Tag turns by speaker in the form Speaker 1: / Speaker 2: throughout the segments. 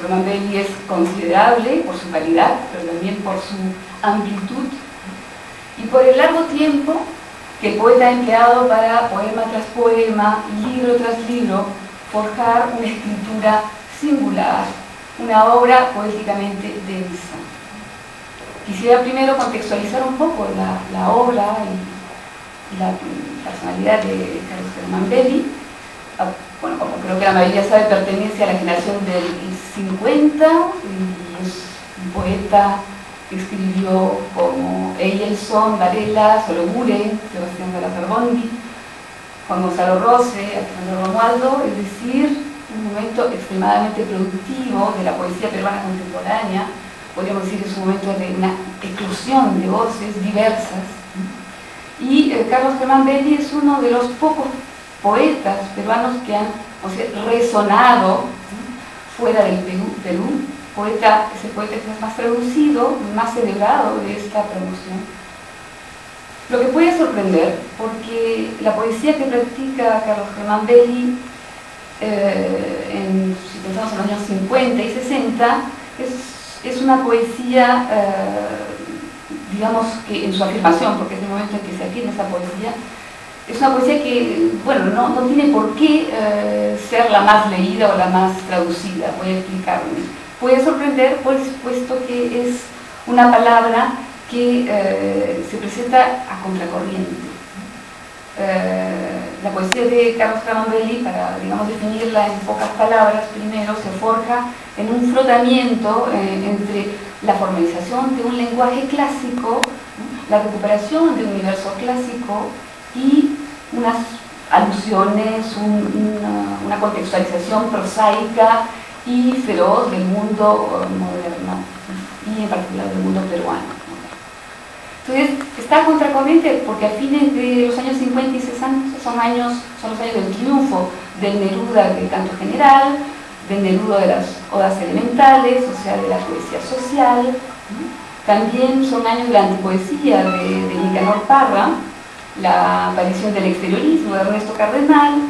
Speaker 1: Germán Belli es considerable por su calidad, pero también por su amplitud y por el largo tiempo que el poeta ha empleado para, poema tras poema, libro tras libro, forjar una escritura singular, una obra poéticamente densa. Quisiera primero contextualizar un poco la obra y la personalidad de Carlos Germán Belli. Bueno, como creo que la mayoría sabe, pertenece a la generación del 50 y es un poeta que escribió como Eyelson, Varela, Sologure, Sebastián Salazar-Bondi, Juan Gonzalo Rose, Alejandro Romualdo, es decir, un momento extremadamente productivo de la poesía peruana contemporánea. Podríamos decir que es un momento de una eclosión de voces diversas. Y Carlos Germán Belli es uno de los pocos poetas peruanos que han resonado fuera del Perú. Es el poeta que es más traducido, más celebrado de esta promoción. Lo que puede sorprender, porque la poesía que practica Carlos Germán Belli, si pensamos en los años 50 y 60, es una poesía, digamos que en su afirmación, porque es el momento en que se afirma esa poesía, es una poesía que, bueno, no tiene por qué ser la más leída o la más traducida. Voy a explicarme. Puede sorprender, por supuesto, que es una palabra que se presenta a contracorriente. La poesía de Carlos Germán Belli, para, digamos, definirla en pocas palabras, primero se forja en un frotamiento entre la formalización de un lenguaje clásico, la recuperación de un universo clásico y unas alusiones, una contextualización prosaica y feroz del mundo moderno, y en particular del mundo peruano. Entonces, está a contracorriente porque a fines de los años 50 y 60 son los años del triunfo del Neruda del canto general, del Neruda de las odas elementales, o sea, de la poesía social. También son años de la antipoesía de Nicanor Parra, la aparición del exteriorismo de Ernesto Cardenal,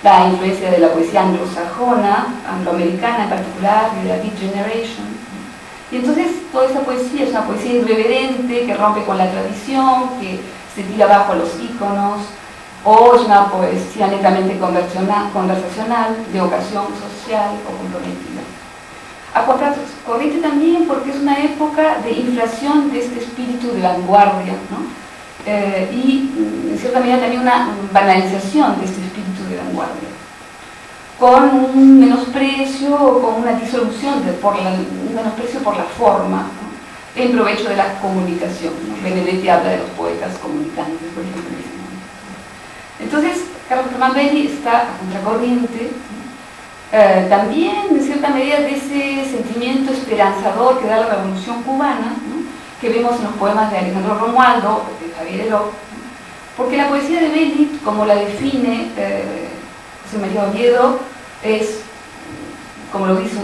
Speaker 1: la influencia de la poesía anglosajona, angloamericana en particular, de la Beat Generation. Y entonces toda esa poesía es una poesía irreverente, que rompe con la tradición, que se tira abajo a los íconos, o es una poesía netamente conversacional, de ocasión social o comprometida. A contracorriente también porque es una época de inflación de este espíritu de vanguardia, ¿no? Y en cierta medida también una banalización de este espíritu de vanguardia, con un menosprecio o con una disolución un menosprecio por la forma, ¿no? En provecho de la comunicación, ¿no? Benedetti habla de los poetas comunicantes, por ejemplo, en ese momento. Entonces, Carlos Germán Belli está a contracorriente, también en cierta medida de ese sentimiento esperanzador que da la Revolución Cubana, ¿no? Que vemos en los poemas de Alejandro Romualdo, de Javier Eló, porque la poesía de Belli, como la define José María Oviedo, es, como lo dice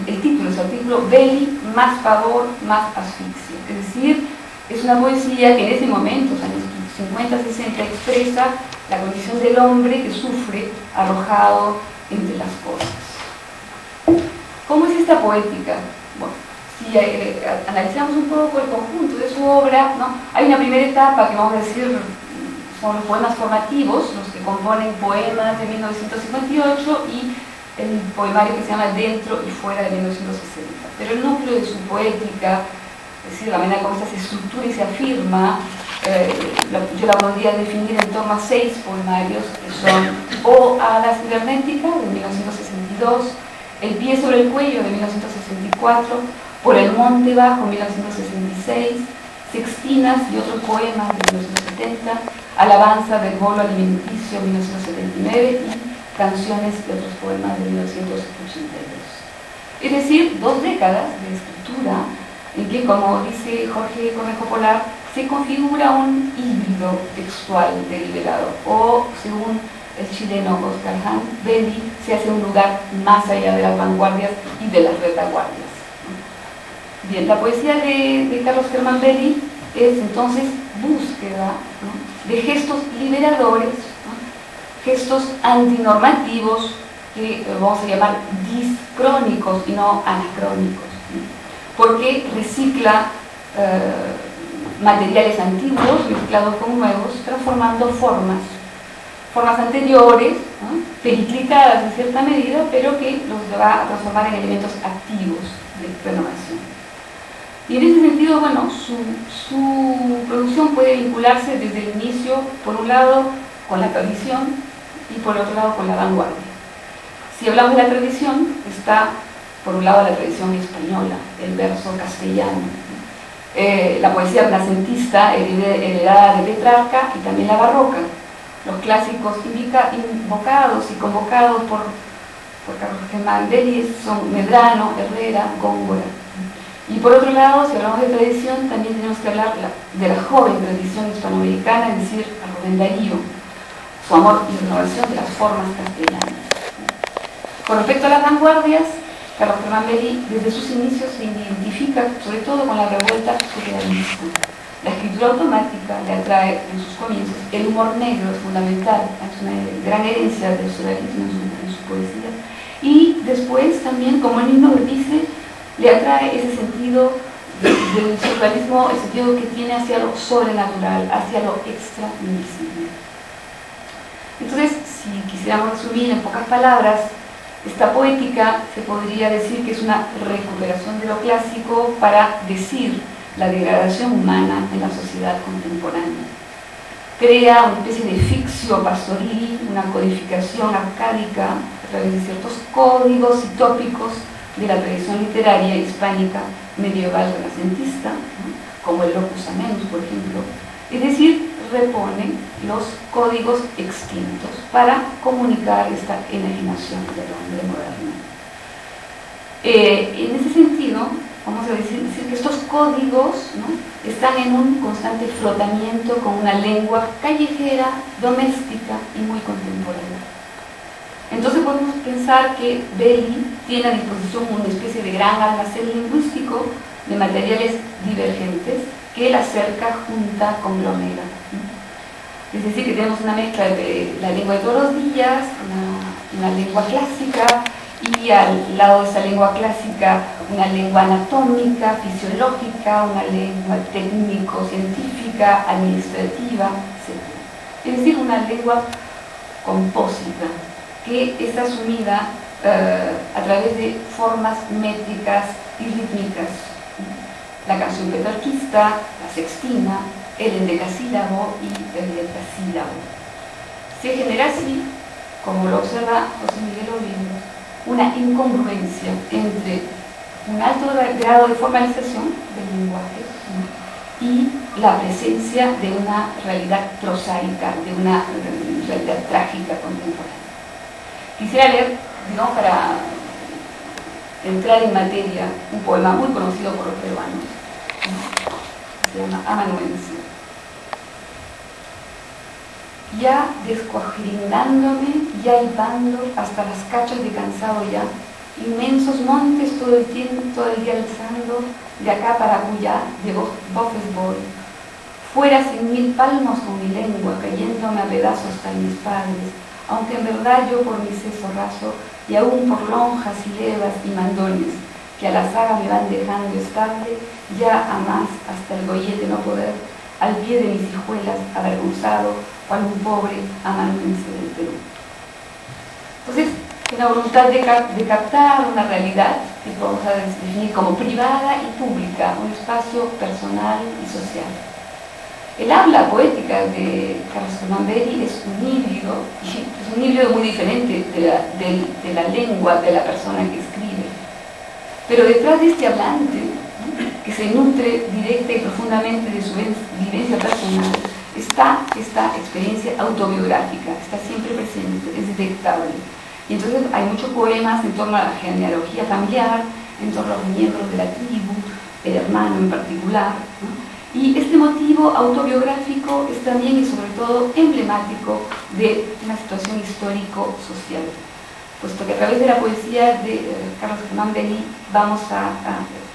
Speaker 1: el título de su artículo, Belli más pavor, más asfixia. Es decir, es una poesía que en ese momento, los años 50-60, expresa la condición del hombre que sufre arrojado entre las cosas. ¿Cómo es esta poética? Bueno, si analizamos un poco el conjunto de su obra, ¿no? Hay una primera etapa que vamos a decir son los poemas formativos, los que componen poemas de 1958 y el poemario que se llama Dentro y Fuera de 1960. Pero el núcleo de su poética, es decir, la manera como esta se estructura y se afirma, yo la podría definir en torno a 6 poemarios, que son O Hada Cibernética, de 1962, El Pie sobre el Cuello, de 1964, Por el Monte Bajo, 1966, Sextinas y otros poemas, de 1970, Alabanza del Bolo Alimenticio, 1979, y Canciones y otros poemas, de 1982. Es decir, 2 décadas de escritura en que, como dice Jorge Cornejo Polar, se configura un híbrido textual deliberado, o, según el chileno Oscar Hahn, Belli se hace un lugar más allá de las vanguardias y de las retaguardias. Bien, la poesía de Carlos Germán Belli es entonces búsqueda, ¿no?, de gestos liberadores, ¿no?, gestos antinormativos que vamos a llamar crónicos y no anacrónicos, ¿sí? Porque recicla materiales antiguos mezclados con nuevos, transformando formas anteriores, ¿no?, periclitadas en cierta medida, pero que los va a transformar en elementos activos de renovación. Y en ese sentido, bueno, su producción puede vincularse desde el inicio, por un lado, con la tradición y por otro lado con la vanguardia. Si hablamos de la tradición, está por un lado la tradición española, el verso castellano, la poesía renacentista heredada de Petrarca y también la barroca, los clásicos invocados y convocados por Carlos Germán Belli son Medrano, Herrera, Góngora. Y por otro lado, si hablamos de tradición, también tenemos que hablar de la joven tradición hispanoamericana, es decir, a Rubén Darío, su amor y renovación de las formas castellanas. Con respecto a las vanguardias, Carlos Germán Belli desde sus inicios se identifica sobre todo con la revuelta surrealista. La escritura automática le atrae en sus comienzos, el humor negro es fundamental, es una gran herencia del surrealismo en su poesía, y después también, como él mismo dice, le atrae ese sentido del surrealismo, el sentido que tiene hacia lo sobrenatural, hacia lo extrainvisible. Entonces, si quisiéramos resumir en pocas palabras, esta poética se podría decir que es una recuperación de lo clásico para decir la degradación humana en la sociedad contemporánea. Crea una especie de ficción pastoril, una codificación arcádica a través de ciertos códigos y tópicos de la tradición literaria hispánica medieval renacentista, ¿no?, como el locus amens, por ejemplo. Es decir, repone los códigos extintos para comunicar esta enajenación del hombre moderno. En ese sentido, vamos a decir que estos códigos, ¿no?, están en un constante frotamiento con una lengua callejera, doméstica y muy contemporánea. Entonces podemos pensar que Belli tiene a disposición una especie de gran almacén lingüístico de materiales divergentes que él acerca, junta, conglomera. Es decir, que tenemos una mezcla de la lengua de todos los días, una lengua clásica, y al lado de esa lengua clásica una lengua anatómica, fisiológica, una lengua técnico-científica, administrativa, etc. Es decir, una lengua compósita que está asumida a través de formas métricas y rítmicas. La canción petrarquista, la sextina, el endecasílabo y el decassílabo. Se genera así, como lo observa José Miguel Oviedo, una incongruencia entre un alto grado de formalización del lenguaje, ¿no?, y la presencia de una realidad prosaica, de una realidad trágica contemporánea. Quisiera leer, digamos, para entrar en materia, un poema muy conocido por los peruanos, ¿no?, se llama Amanuense. Ya descuajerindándome, ya hipando hasta las cachas de cansado ya, inmensos montes todo el día alzando, de acá para acullá, de bofes voy. Fuera 100.000 palmos con mi lengua, cayéndome a pedazos hasta mis padres, aunque en verdad yo por mi seso raso, y aún por lonjas y levas y mandones, que a la saga me van dejando estable, ya a más hasta el gollete no poder, al pie de mis hijuelas, avergonzado, cual un pobre amanuense del Perú. Entonces, una voluntad de captar una realidad que podemos definir como privada y pública, un espacio personal y social. El habla poética de Carlos Germán Belli es un híbrido muy diferente de la lengua de la persona que escribe. Pero detrás de este hablante, ¿no?, que se nutre directa y profundamente de su vivencia personal, está esta experiencia autobiográfica, está siempre presente, es detectable. Y entonces hay muchos poemas en torno a la genealogía familiar, en torno a los miembros de la tribu, el hermano en particular, ¿no? Y este motivo autobiográfico es también y sobre todo emblemático de una situación histórico-social, puesto que a través de la poesía de Carlos Germán Belli vamos a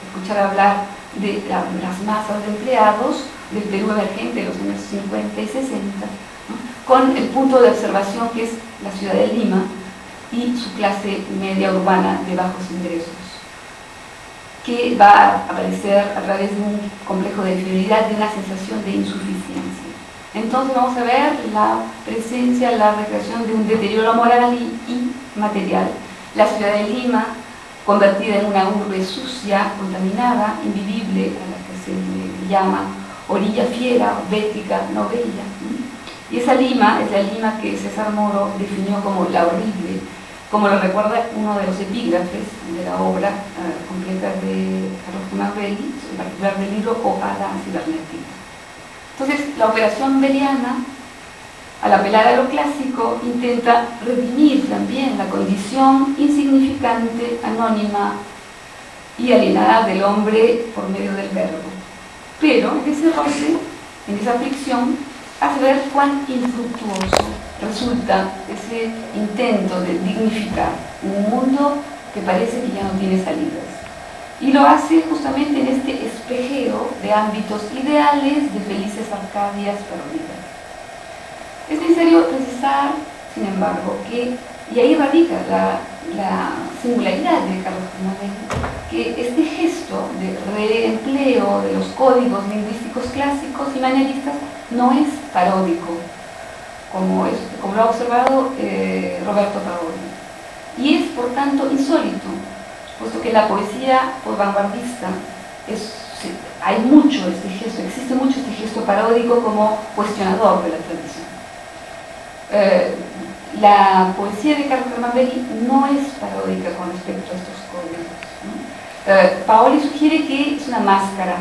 Speaker 1: escuchar hablar de las masas de empleados del Perú emergente de los años 50 y 60, ¿no?, con el punto de observación que es la ciudad de Lima, y su clase media urbana de bajos ingresos, que va a aparecer a través de un complejo de inferioridad, de una sensación de insuficiencia. Entonces vamos a ver la presencia, la recreación de un deterioro moral y material. La ciudad de Lima, convertida en una urbe sucia, contaminada, invivible, a la que se le llama orilla fiera, bética, no bella. Y esa Lima es la Lima que César Moro definió como la horrible, como lo recuerda uno de los epígrafes de la obra completa de Carlos Tomás Belli, en particular del libro Oada Cibernética. Entonces, la operación belliana, al apelar a lo clásico, intenta redimir también la condición insignificante, anónima y alienada del hombre por medio del verbo. Pero en ese roce, en esa fricción, hace ver cuán infructuoso resulta ese intento de dignificar un mundo que parece que ya no tiene salidas. Y lo hace justamente en este espejeo de ámbitos ideales de felices Arcadias perdidas. Es necesario precisar, sin embargo, que, y ahí radica la singularidad de Carlos Tomás Belli, que este gesto de reempleo de los códigos lingüísticos clásicos y manieristas no es paródico, como lo ha observado Roberto Paoli, y es por tanto insólito, puesto que la poesía vanguardista hay mucho este gesto, existe mucho este gesto paródico como cuestionador de la tradición. La poesía de Carlos Tomás Belli no es paródica con respecto a estos códigos, ¿no? Paoli sugiere que es una máscara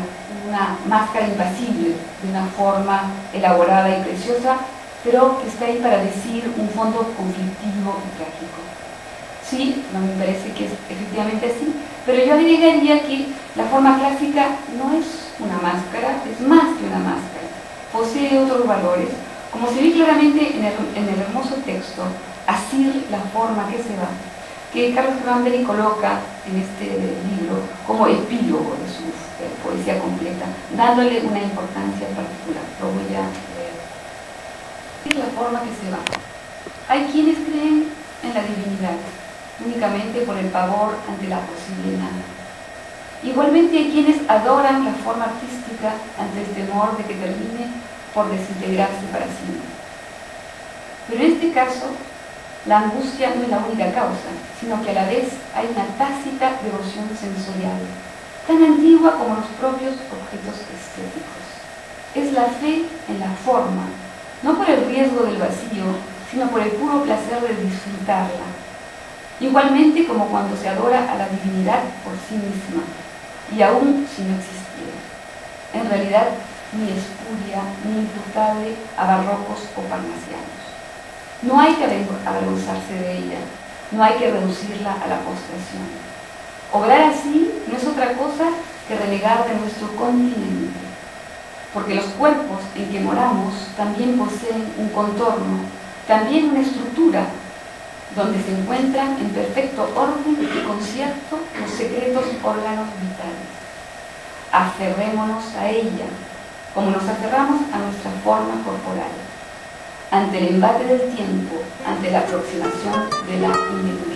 Speaker 1: invasible, de una forma elaborada y preciosa, pero que está ahí para decir un fondo conflictivo y trágico. Sí, no me parece que es efectivamente así, pero yo agregaría que la forma clásica no es una máscara, es más que una máscara, posee otros valores, como se ve claramente en el hermoso texto Asir, la forma que se va, que Carlos Tomás Belli coloca en este libro como epílogo de su poesía completa, dándole una importancia particular. Lo voy a leer. Es la forma que se va. Hay quienes creen en la divinidad, únicamente por el pavor ante la posible nada. Igualmente hay quienes adoran la forma artística ante el temor de que termine por desintegrarse para siempre. Pero en este caso, la angustia no es la única causa, sino que a la vez hay una tácita devoción sensorial, tan antigua como los propios objetos estéticos. Es la fe en la forma, no por el riesgo del vacío, sino por el puro placer de disfrutarla. Igualmente como cuando se adora a la divinidad por sí misma, y aún si no existiera. En realidad, ni espuria, ni imputable a barrocos o parnasianos. No hay que avergonzarse de ella, no hay que reducirla a la postración. Obrar así no es otra cosa que renegar de nuestro continente, porque los cuerpos en que moramos también poseen un contorno, también una estructura, donde se encuentran en perfecto orden y concierto los secretos órganos vitales. Aferrémonos a ella, como nos aferramos a nuestra forma corporal, ante el embate del tiempo, ante la aproximación de la inevitabilidad.